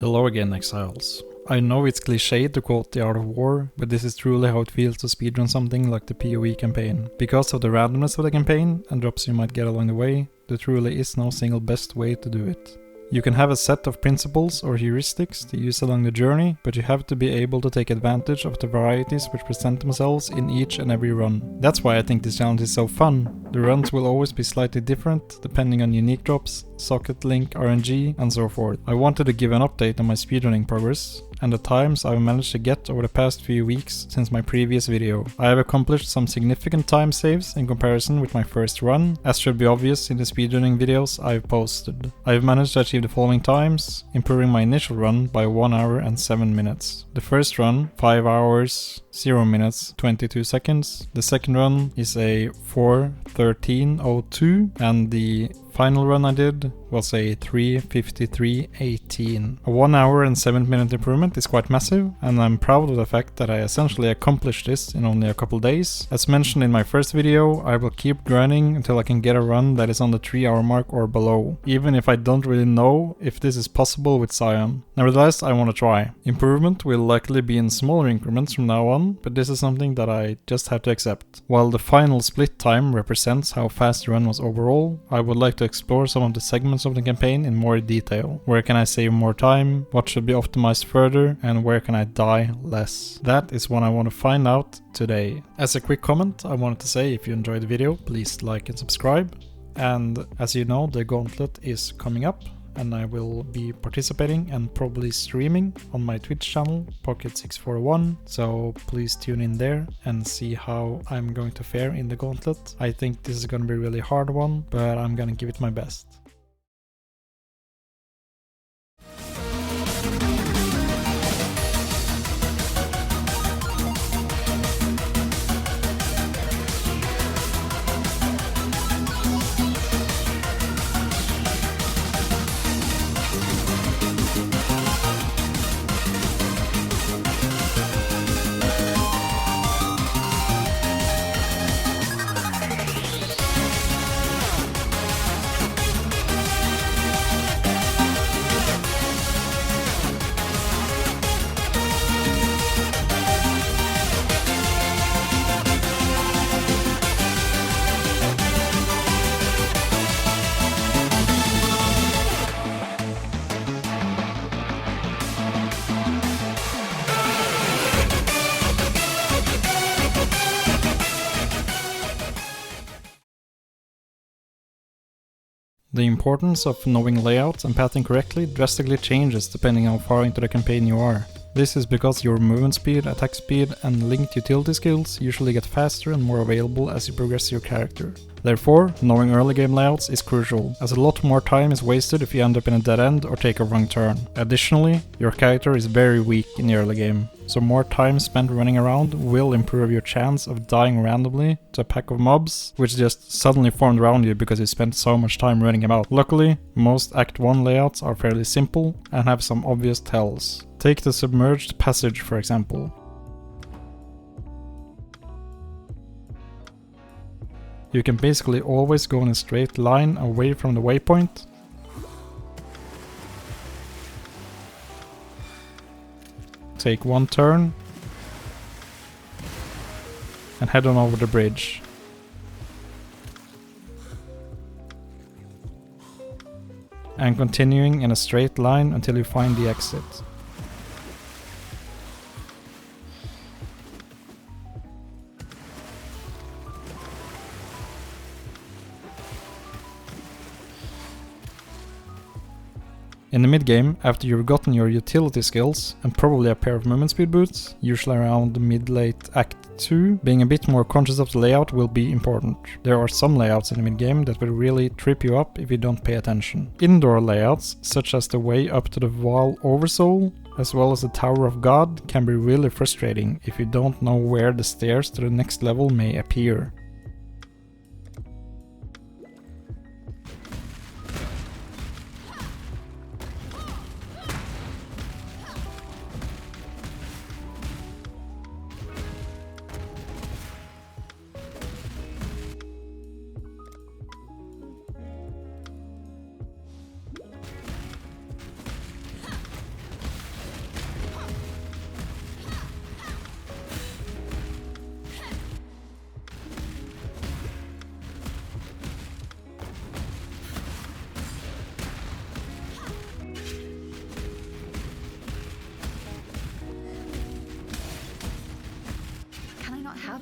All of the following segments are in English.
Hello again, Exiles. I know it's cliché to quote the Art of War, but this is truly how it feels to speedrun something like the PoE campaign. Because of the randomness of the campaign and drops you might get along the way, there truly is no single best way to do it. You can have a set of principles or heuristics to use along the journey, but you have to be able to take advantage of the varieties which present themselves in each and every run. That's why I think this challenge is so fun. The runs will always be slightly different, depending on unique drops, socket link, RNG, and so forth. I wanted to give an update on my speedrunning progress, and the times I've managed to get over the past few weeks since my previous video. I have accomplished some significant time saves in comparison with my first run, as should be obvious in the speedrunning videos I've posted. I've managed to achieve the following times, improving my initial run by 1 hour and 7 minutes. The first run, 5 hours, 0 minutes, 22 seconds. The second run is a 4:13:02, and the final run I did was a 3:53:18. A 1 hour and 7 minute improvement is quite massive, and I'm proud of the fact that I essentially accomplished this in only a couple days. As mentioned in my first video, I will keep grinding until I can get a run that is on the 3-hour mark or below, even if I don't really know if this is possible with Scion. Nevertheless, I want to try. Improvement will likely be in smaller increments from now on, but this is something that I just have to accept. While the final split time represents how fast the run was overall, I would like to explore some of the segments of the campaign in more detail. Where can I save more time, what should be optimized further, and where can I die less? That is what I want to find out today. As a quick comment, I wanted to say if you enjoyed the video, please like and subscribe. And as you know, the gauntlet is coming up, and I will be participating and probably streaming on my Twitch channel, Pocket641, so please tune in there and see how I'm going to fare in the gauntlet. I think this is going to be a really hard one, but I'm going to give it my best. The importance of knowing layouts and pathing correctly drastically changes depending on how far into the campaign you are. This is because your movement speed, attack speed, and linked utility skills usually get faster and more available as you progress your character. Therefore, knowing early game layouts is crucial, as a lot more time is wasted if you end up in a dead end or take a wrong turn. Additionally, your character is very weak in the early game, so more time spent running around will improve your chance of dying randomly to a pack of mobs which just suddenly formed around you because you spent so much time running about. Luckily, most Act 1 layouts are fairly simple and have some obvious tells. Take the submerged passage for example. You can basically always go in a straight line away from the waypoint, take one turn, and head on over the bridge. And continuing in a straight line until you find the exit. In the mid-game, after you've gotten your utility skills and probably a pair of movement speed boots, usually around mid-late Act 2, being a bit more conscious of the layout will be important. There are some layouts in the mid-game that will really trip you up if you don't pay attention. Indoor layouts, such as the way up to the Wall Oversoul, as well as the Tower of God, can be really frustrating if you don't know where the stairs to the next level may appear.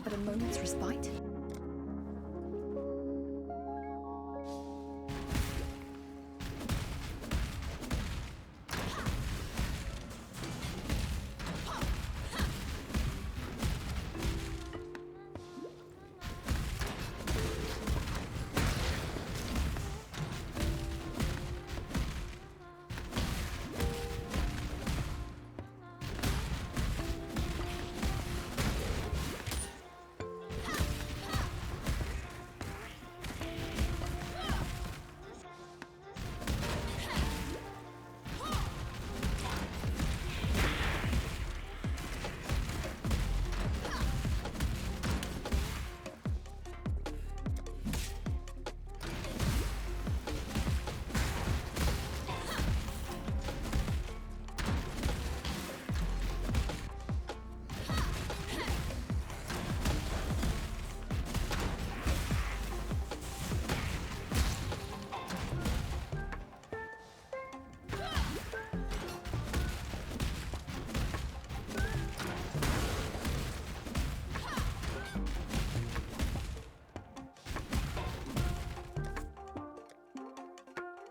but a moment's respite?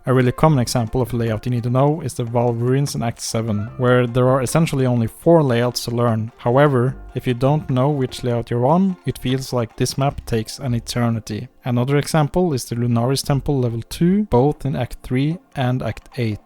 A really common example of layout you need to know is the Valve ruins in Act 7, where there are essentially only 4 layouts to learn. However, if you don't know which layout you're on, it feels like this map takes an eternity. Another example is the Lunaris Temple level 2, both in Act 3 and Act 8.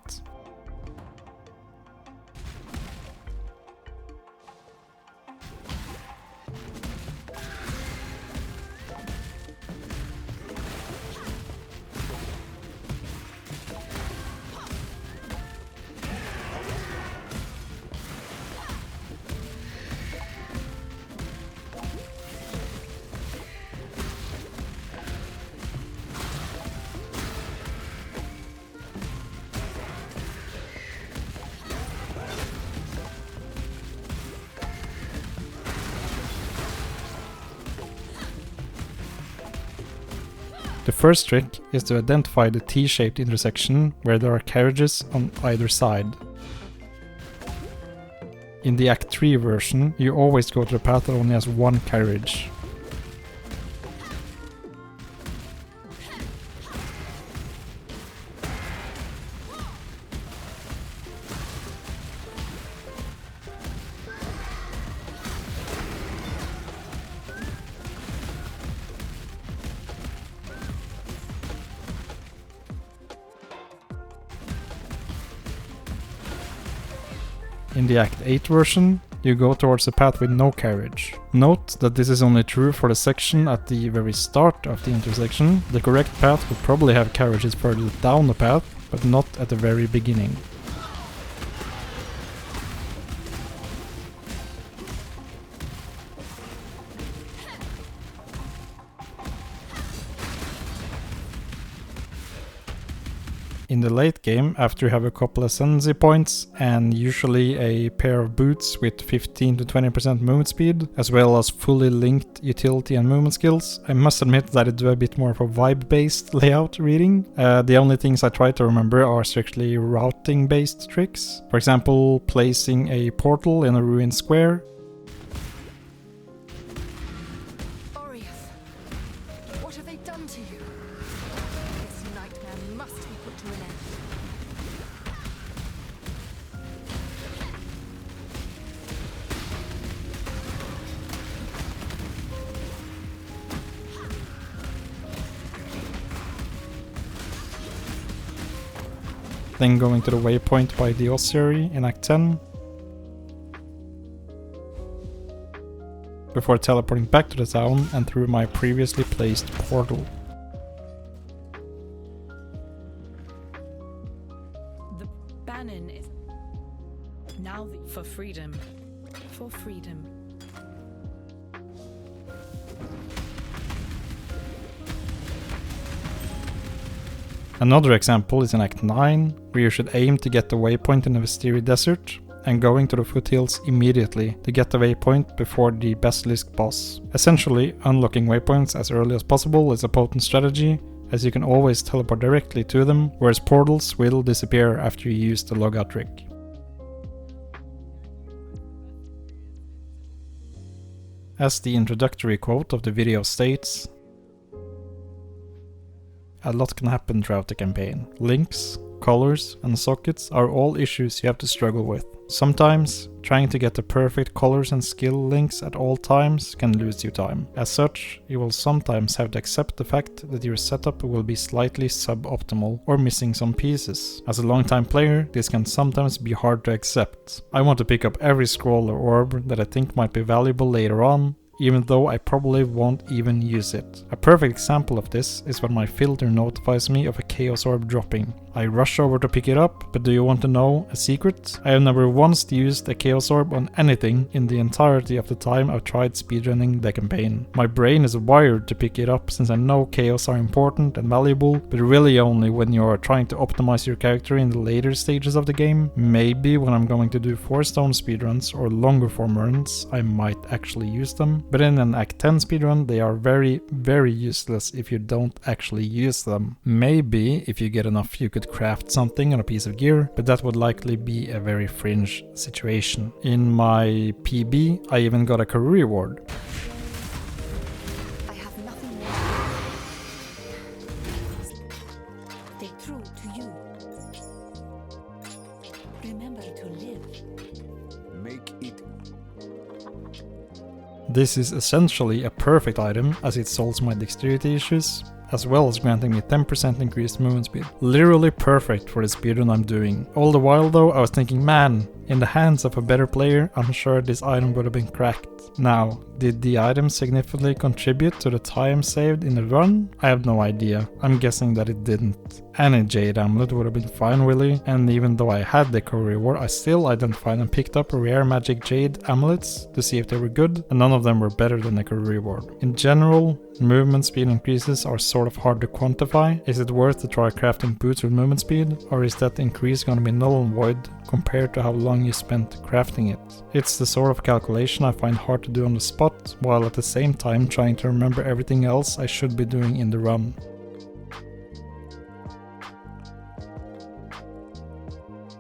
The first trick is to identify the T-shaped intersection where there are carriages on either side. In the Act 3 version, you always go to the path that only has one carriage. In the Act 8 version, you go towards the path with no carriage. Note that this is only true for the section at the very start of the intersection. The correct path would probably have carriages further down the path, but not at the very beginning. In the late game, after you have a couple ascendancy points and usually a pair of boots with 15 to 20% movement speed, as well as fully linked utility and movement skills, I must admit that I do a bit more of a vibe-based layout reading. The only things I try to remember are strictly routing-based tricks. For example, placing a portal in a ruined square. What have they done to you? This nightmare must be put to an end. Then going to the waypoint by the ossuary in Act 10. Before teleporting back to the town and through my previously placed portal. The Bannon is now for freedom. For freedom. Another example is in Act 9, where you should aim to get the waypoint in the Vestiri Desert and going to the foothills immediately to get the waypoint before the Basilisk boss. Essentially, unlocking waypoints as early as possible is a potent strategy, as you can always teleport directly to them, whereas portals will disappear after you use the logout trick. As the introductory quote of the video states, a lot can happen throughout the campaign. Links, colors, and sockets are all issues you have to struggle with. Sometimes, trying to get the perfect colors and skill links at all times can lose you time. As such, you will sometimes have to accept the fact that your setup will be slightly suboptimal or missing some pieces. As a long-time player, this can sometimes be hard to accept. I want to pick up every scroll or orb that I think might be valuable later on, even though I probably won't even use it. A perfect example of this is when my filter notifies me of a Chaos Orb dropping. I rush over to pick it up, but do you want to know a secret? I have never once used a Chaos Orb on anything in the entirety of the time I've tried speedrunning the campaign. My brain is wired to pick it up since I know Chaos are important and valuable, but really only when you are trying to optimize your character in the later stages of the game. Maybe when I'm going to do 4-stone speedruns or longer form runs, I might actually use them. But in an Act 10 speedrun, they are very, very useless if you don't actually use them. Maybe, if you get enough, you could craft something on a piece of gear, but that would likely be a very fringe situation. In my PB, I even got a career reward. I have nothing more. Stay true to you. Remember to live. Make it. This is essentially a perfect item as it solves my dexterity issues, as well as granting me 10% increased movement speed. Literally perfect for the speedrun I'm doing. All the while though, I was thinking, man, in the hands of a better player, I'm sure this item would have been cracked. Now, did the item significantly contribute to the time saved in the run? I have no idea. I'm guessing that it didn't. Any Jade Amulet would have been fine really, and even though I had the career reward, I still identified and picked up rare magic Jade Amulets to see if they were good, and none of them were better than the career reward. In general, movement speed increases are sort of hard to quantify. Is it worth to try crafting boots with movement speed, or is that increase gonna be null and void compared to how long you spent crafting it? It's the sort of calculation I find hard to do on the spot, while at the same time trying to remember everything else I should be doing in the run.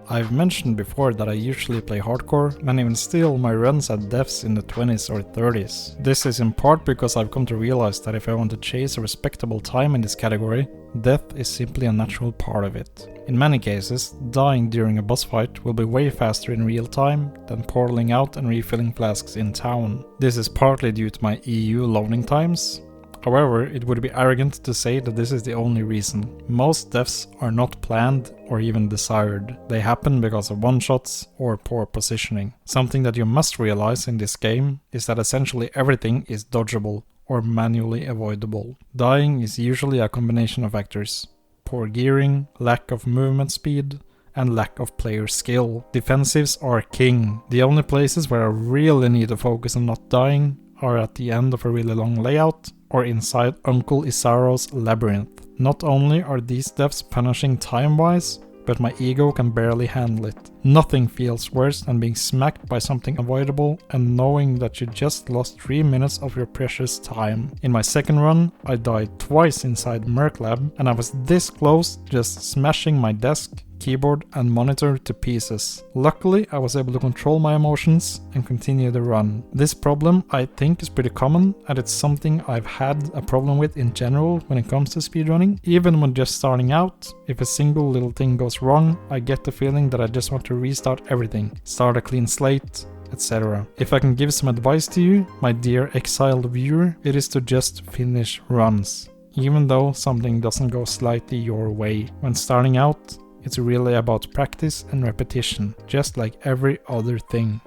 I've mentioned before that I usually play hardcore, and even still my runs at deaths in the 20s or 30s. This is in part because I've come to realize that if I want to chase a respectable time in this category, death is simply a natural part of it. In many cases, dying during a boss fight will be way faster in real time than portaling out and refilling flasks in town. This is partly due to my EU loading times. However, it would be arrogant to say that this is the only reason. Most deaths are not planned or even desired. They happen because of one-shots or poor positioning. Something that you must realize in this game is that essentially everything is dodgeable or manually avoidable. Dying is usually a combination of factors: poor gearing, lack of movement speed, and lack of player skill. Defensives are king. The only places where I really need to focus on not dying are at the end of a really long layout or inside Uncle Isaro's labyrinth. Not only are these deaths punishing time-wise, but my ego can barely handle it. Nothing feels worse than being smacked by something avoidable and knowing that you just lost 3 minutes of your precious time. In my second run, I died twice inside Merc Lab, and I was this close to just smashing my desk, keyboard and monitor to pieces. Luckily, I was able to control my emotions and continue the run. This problem I think is pretty common, and it's something I've had a problem with in general when it comes to speedrunning. Even when just starting out, if a single little thing goes wrong, I get the feeling that I just want to restart everything, start a clean slate, etc. If I can give some advice to you, my dear exiled viewer, it is to just finish runs, even though something doesn't go slightly your way. When starting out, it's really about practice and repetition, just like every other thing.